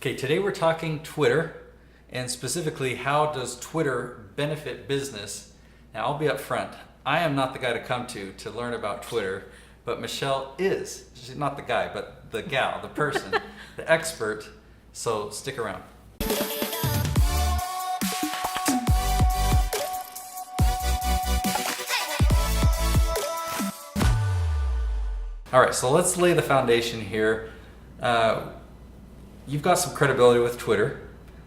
Okay, today we're talking Twitter, and specifically how does Twitter benefit business. Now I'll be up front. I am not the guy to come to learn about Twitter, but Michelle is. She's not the guy, but the gal, the person, the expert. So stick around. All right, so let's lay the foundation here. You've got some credibility with Twitter.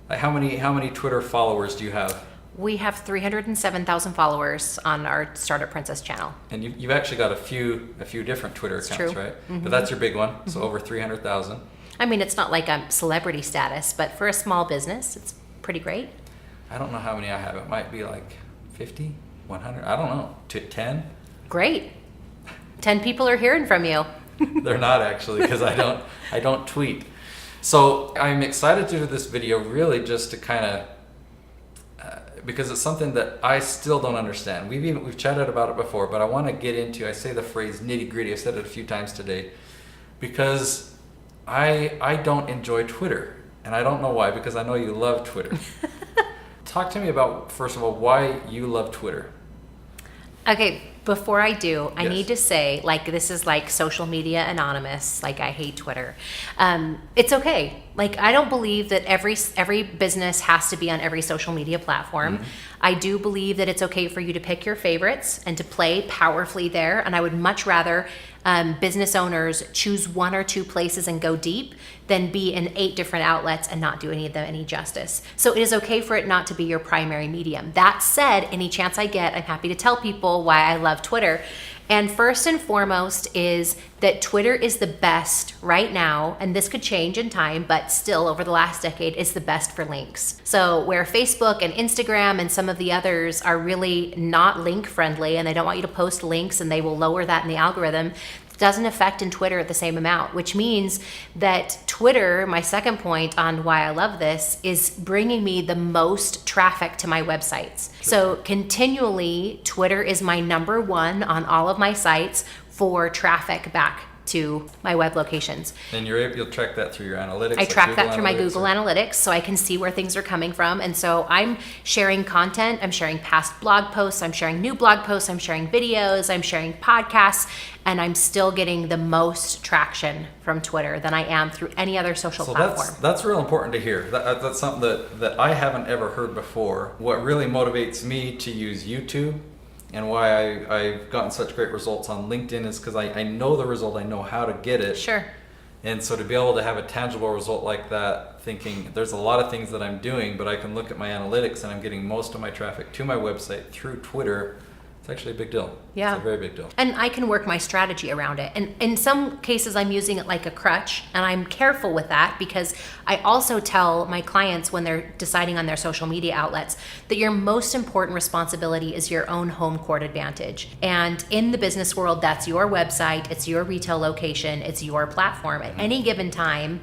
Like how many Twitter followers do you have? We have 307,000 followers on our Startup Princess channel. And you've actually got a few different Twitter accounts, true. right? Mm-hmm. But that's your big one, so over 300,000. I mean, it's not like I'm celebrity status, but for a small business, it's pretty great. I don't know how many I have. It might be like 50, 100. I don't know. 10? Great. 10 people are hearing from you. They're not actually, because I don't tweet. So I'm excited to do this video really just to kind of because it's something that I still don't understand. We've chatted about it before, but I want to get into. I say the phrase nitty gritty. I said it a few times today because I don't enjoy Twitter, and I don't know why. Because I know you love Twitter. Talk to me about, first of all, why you love Twitter. Okay, before I do, I Yes. need to say, like, this is like social media anonymous. Like, I hate Twitter. It's okay. Like, I don't believe that every business has to be on every social media platform. Mm-hmm. I do believe that it's okay for you to pick your favorites and to play powerfully there. And I would much rather business owners choose one or two places and go deep than be in 8 different outlets and not do any of them any justice. So it is okay for it not to be your primary medium. That said, any chance I get, I'm happy to tell people why I love Twitter. And first and foremost is that Twitter is the best right now, and this could change in time, but still over the last decade is the best for links. So where Facebook and Instagram and some of the others are really not link friendly and they don't want you to post links and they will lower that in the algorithm, doesn't affect in Twitter at the same amount, which means that Twitter, my second point on why I love this, is bringing me the most traffic to my websites. So continually, Twitter is my number one on all of my sites for traffic back to my web locations. And you'll track that through your analytics. I like track Google that through my Analytics, Google Analytics so I can see where things are coming from. And so I'm sharing content, I'm sharing past blog posts, I'm sharing new blog posts, I'm sharing videos, I'm sharing podcasts, and I'm still getting the most traction from Twitter than I am through any other social platform. That's real important to hear. That's something that I haven't ever heard before. What really motivates me to use YouTube and why I've gotten such great results on LinkedIn is because I know the result, I know how to get it. Sure. And so to be able to have a tangible result like that, thinking there's a lot of things that I'm doing, but I can look at my analytics and I'm getting most of my traffic to my website through Twitter, it's actually a big deal. Yeah. It's a very big deal. And I can work my strategy around it. And in some cases, I'm using it like a crutch, and I'm careful with that because I also tell my clients when they're deciding on their social media outlets that your most important responsibility is your own home court advantage. And in the business world, that's your website, it's your retail location, it's your platform. At any given time,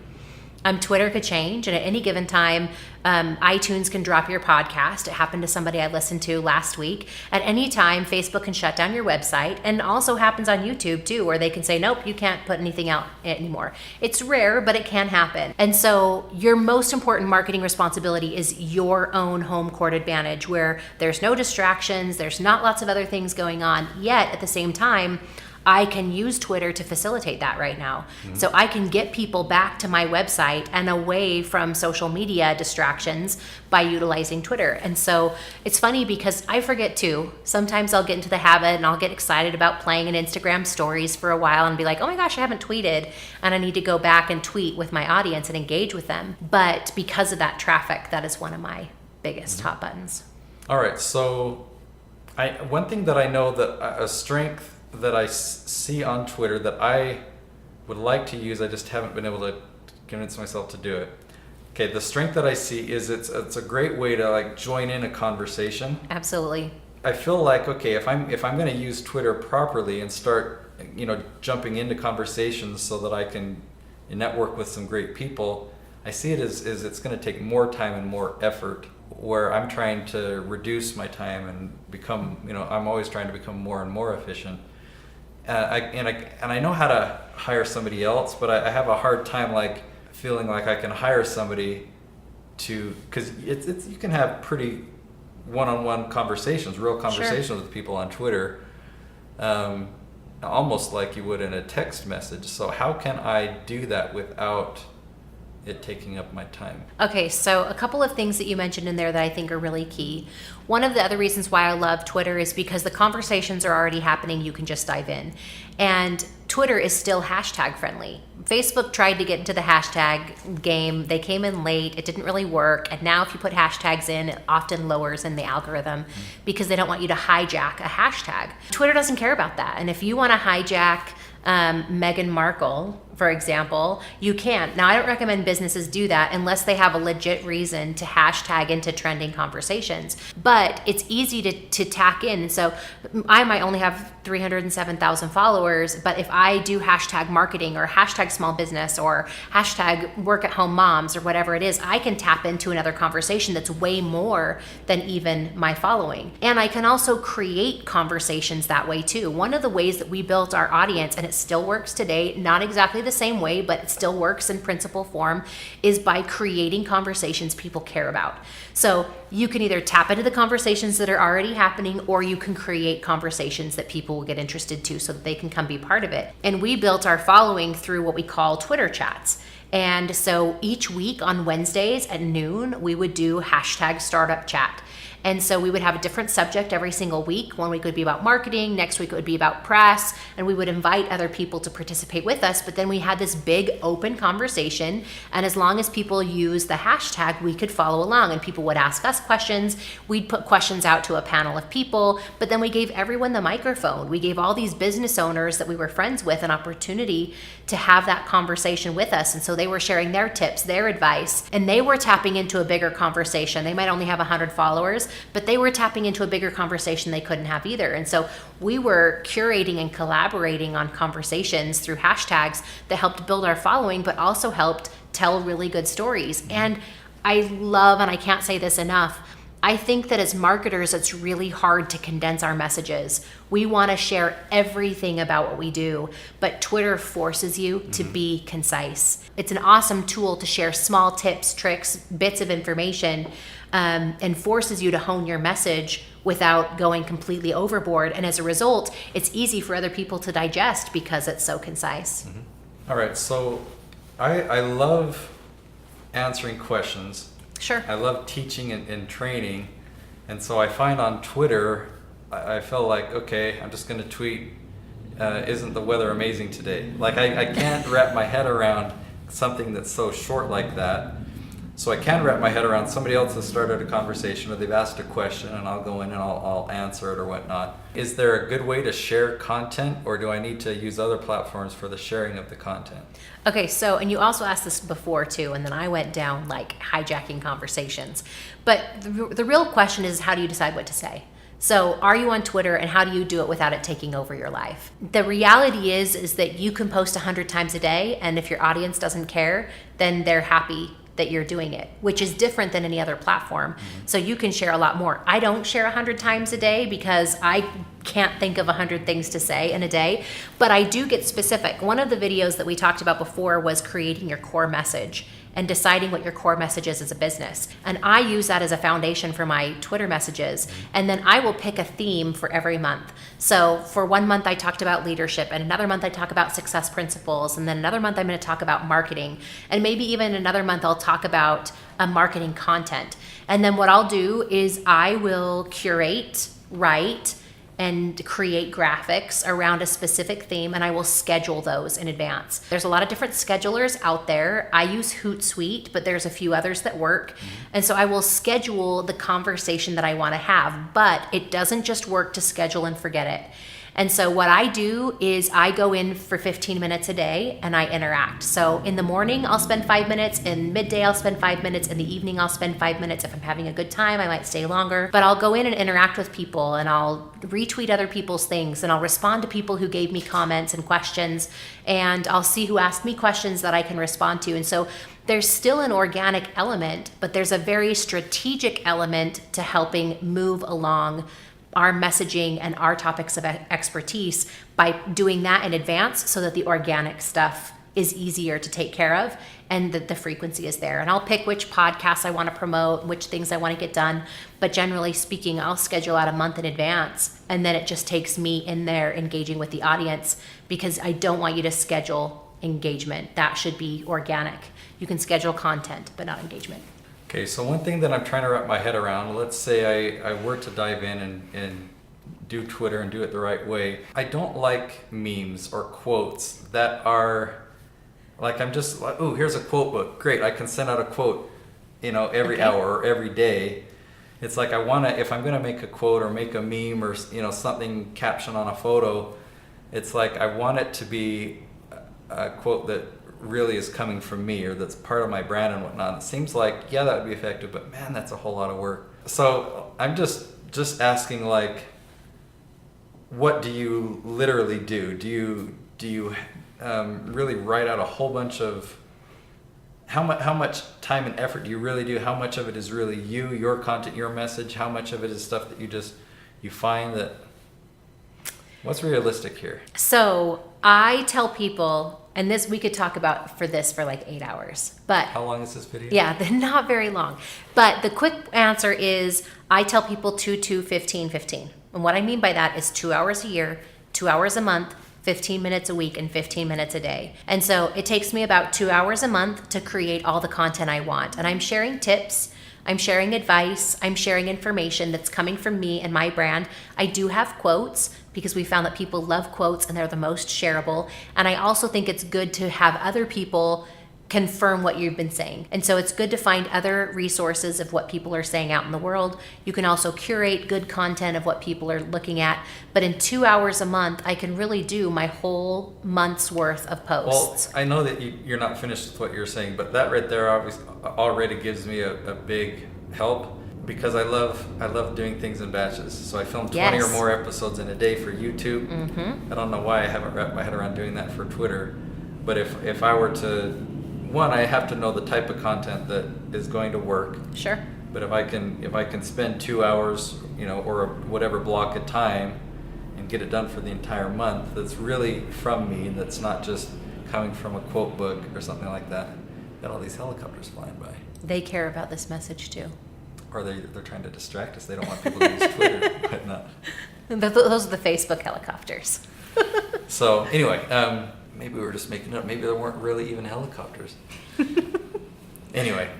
Twitter could change, and at any given time, iTunes can drop your podcast. It happened to somebody I listened to last week. At any time, Facebook can shut down your website, and also happens on YouTube too, where they can say, nope, you can't put anything out anymore. It's rare, but it can happen. And so your most important marketing responsibility is your own home court advantage, where there's no distractions, there's not lots of other things going on, yet at the same time, I can use Twitter to facilitate that right now. Mm-hmm. So I can get people back to my website and away from social media distractions by utilizing Twitter. And so it's funny because I forget too. Sometimes I'll get into the habit and I'll get excited about playing in Instagram stories for a while and be like, oh my gosh, I haven't tweeted. And I need to go back and tweet with my audience and engage with them. But because of that traffic, that is one of my biggest hot buttons. All right, so one thing that I know that a strength that I see on Twitter that I would like to use, I just haven't been able to convince myself to do it. Okay, the strength that I see is it's a great way to like join in a conversation. Absolutely. I feel like, okay, if I'm going to use Twitter properly and start, jumping into conversations so that I can network with some great people, I see it as it's going to take more time and more effort, where I'm trying to reduce my time and become, I'm always trying to become more and more efficient. I know how to hire somebody else, but I have a hard time like feeling like I can hire somebody to, because it's you can have pretty one-on-one conversations, real conversations with people on Twitter, almost like you would in a text message. So how can I do that without it taking up my time? Okay, so a couple of things that you mentioned in there that I think are really key. One of the other reasons why I love Twitter is because the conversations are already happening. You can just dive in. And Twitter is still hashtag friendly. Facebook tried to get into the hashtag game. They came in late. It didn't really work. And now if you put hashtags in, it often lowers in the algorithm because they don't want you to hijack a hashtag. Twitter doesn't care about that. And if you want to hijack Meghan Markle, for example, you can. Now, I don't recommend businesses do that unless they have a legit reason to hashtag into trending conversations. But it's easy to tack in. So I might only have 307,000 followers, but if I do hashtag marketing or hashtag small business or hashtag work at home moms or whatever it is, I can tap into another conversation that's way more than even my following. And I can also create conversations that way too. One of the ways that we built our audience, and it still works today, not exactly the same way, but it still works in principle form, is by creating conversations people care about. So you can either tap into the conversations that are already happening, or you can create conversations that people will get interested to so that they can come be part of it. And we built our following through what we call Twitter chats. And so each week on Wednesdays at noon, we would do hashtag startup chat. And so we would have a different subject every single week. One week would be about marketing, next week it would be about press, and we would invite other people to participate with us. But then we had this big open conversation, and as long as people use the hashtag, we could follow along, and people would ask us questions. We'd put questions out to a panel of people, but then we gave everyone the microphone. We gave all these business owners that we were friends with an opportunity to have that conversation with us. And so they were sharing their tips, their advice, and they were tapping into a bigger conversation. They might only have 100 followers, but they were tapping into a bigger conversation they couldn't have either. And so we were curating and collaborating on conversations through hashtags that helped build our following, but also helped tell really good stories. And I love, and I can't say this enough, I think that as marketers, it's really hard to condense our messages. We want to share everything about what we do, but Twitter forces you to be concise. It's an awesome tool to share small tips, tricks, bits of information, and forces you to hone your message without going completely overboard. And as a result, it's easy for other people to digest because it's so concise. All right, so I love answering questions. Sure. I love teaching and training, and so I find on Twitter, I feel like, okay, I'm just going to tweet, isn't the weather amazing today? Like I can't wrap my head around something that's so short like that. So I can wrap my head around somebody else has started a conversation or they've asked a question, and I'll go in and I'll answer it or whatnot. Is there a good way to share content, or do I need to use other platforms for the sharing of the content? Okay, so, and you also asked this before too, and then I went down like hijacking conversations. But the real question is, how do you decide what to say? So are you on Twitter, and how do you do it without it taking over your life? The reality is that you can post 100 times a day, and if your audience doesn't care, then they're happy that you're doing it, which is different than any other platform. So you can share a lot more. I don't share 100 times a day because I can't think of 100 things to say in a day, but I do get specific. One of the videos that we talked about before was creating your core message and deciding what your core message is as a business. And I use that as a foundation for my Twitter messages. And then I will pick a theme for every month. So for 1 month, I talked about leadership, and another month I talk about success principles, and then another month I'm gonna talk about marketing. And maybe even another month I'll talk about marketing content. And then what I'll do is I will curate, write, and create graphics around a specific theme, and I will schedule those in advance. There's a lot of different schedulers out there. I use Hootsuite, but there's a few others that work. And so I will schedule the conversation that I want to have, but it doesn't just work to schedule and forget it. And so what I do is I go in for 15 minutes a day and I interact. So in the morning, I'll spend 5 minutes. In midday, I'll spend 5 minutes. In the evening, I'll spend 5 minutes. If I'm having a good time, I might stay longer. But I'll go in and interact with people, and I'll retweet other people's things, and I'll respond to people who gave me comments and questions, and I'll see who asked me questions that I can respond to. And so there's still an organic element, but there's a very strategic element to helping move along our messaging and our topics of expertise by doing that in advance so that the organic stuff is easier to take care of. and that the frequency is there. And I'll pick which podcasts I want to promote, which things I want to get done. But generally speaking, I'll schedule out a month in advance, and then it just takes me in there engaging with the audience, because I don't want you to schedule engagement. That should be organic. You can schedule content, but not engagement. Okay, so one thing that I'm trying to wrap my head around, let's say I were to dive in and do Twitter and do it the right way. I don't like memes or quotes that are like, I'm just like, oh, here's a quote book. Great, I can send out a quote, every hour or every day. It's like, if I'm gonna make a quote or make a meme or, something caption on a photo, it's like, I want it to be a quote that really is coming from me, or that's part of my brand and whatnot. It seems like, yeah, that would be effective, but man, that's a whole lot of work. So I'm just asking, like, what do you literally do? Do you really write out a whole bunch of, how much time and effort do you really do? How much of it is really you, your content, your message? How much of it is stuff that you find that, what's realistic here? So I tell people, and this we could talk about for like 8 hours, but how long is this video? Yeah, they're not very long. But the quick answer is, I tell people 2, 15, 15. And what I mean by that is 2 hours a year, 2 hours a month, 15 minutes a week, and 15 minutes a day. And so it takes me about 2 hours a month to create all the content I want. And I'm sharing tips, I'm sharing advice, I'm sharing information that's coming from me and my brand. I do have quotes, because we found that people love quotes and they're the most shareable. And I also think it's good to have other people confirm what you've been saying. And so it's good to find other resources of what people are saying out in the world. You can also curate good content of what people are looking at. But in 2 hours a month, I can really do my whole month's worth of posts. Well, I know that you're not finished with what you're saying, but that right there obviously already gives me a big help, because I love doing things in batches. So I film 20 or more episodes in a day for YouTube. Mm-hmm. I don't know why I haven't wrapped my head around doing that for Twitter. But if I were to, one, I have to know the type of content that is going to work. Sure. But if I can spend 2 hours, or whatever block of time, and get it done for the entire month, that's really from me, that's not just coming from a quote book or something like that. Got all these helicopters flying by. They care about this message too. Or they're trying to distract us. They don't want people to use Twitter, but not. Those are the Facebook helicopters. So anyway, maybe we were just making it up. Maybe there weren't really even helicopters. Anyway,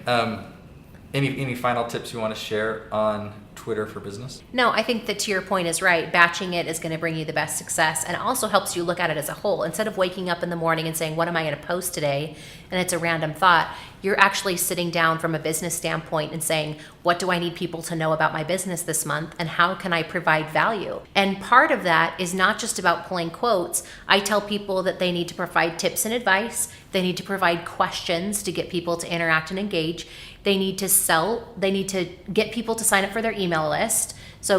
any final tips you want to share on Twitter for business? No, I think that to your point is right. Batching it is going to bring you the best success, and it also helps you look at it as a whole. Instead of waking up in the morning and saying, what am I going to post today? And it's a random thought. You're actually sitting down from a business standpoint and saying, what do I need people to know about my business this month, and how can I provide value? And part of that is not just about pulling quotes. I tell people that they need to provide tips and advice. They need to provide questions to get people to interact and engage. They need to sell. They need to get people to sign up for their email list. So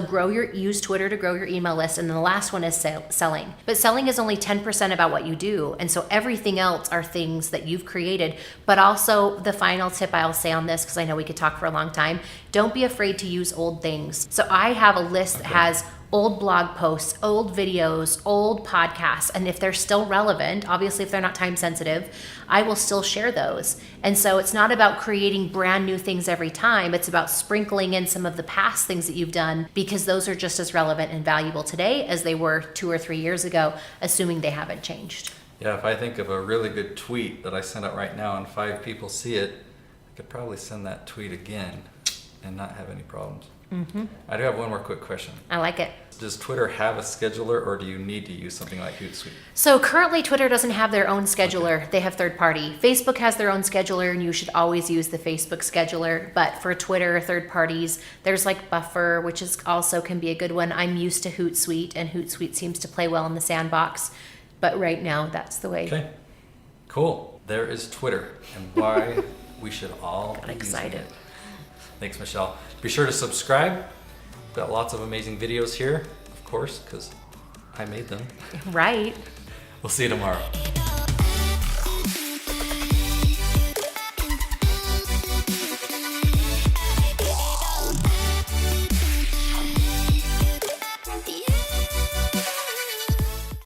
use Twitter to grow your email list. And then the last one is selling. But selling is only 10% about what you do. And so everything else are things that you've created. But also the final tip I'll say on this, because I know we could talk for a long time, don't be afraid to use old things. So I have a list that has old blog posts, old videos, old podcasts. And if they're still relevant, obviously if they're not time sensitive, I will still share those. And so it's not about creating brand new things every time. It's about sprinkling in some of the past things that you've done, because those are just as relevant and valuable today as they were 2 or 3 years ago, assuming they haven't changed. Yeah, if I think of a really good tweet that I send out right now and 5 people see it, I could probably send that tweet again and not have any problems. Mm-hmm. I do have one more quick question. I like it. Does Twitter have a scheduler, or do you need to use something like Hootsuite? So currently Twitter doesn't have their own scheduler. Okay. They have third party. Facebook has their own scheduler, and you should always use the Facebook scheduler. But for Twitter, third parties, there's like Buffer, which is also can be a good one. I'm used to Hootsuite, and Hootsuite seems to play well in the sandbox. But right now, that's the way. Okay, cool. There is Twitter, and why we should all be excited. using it. Thanks, Michelle. Be sure to subscribe. We've got lots of amazing videos here, of course, because I made them. Right. We'll see you tomorrow.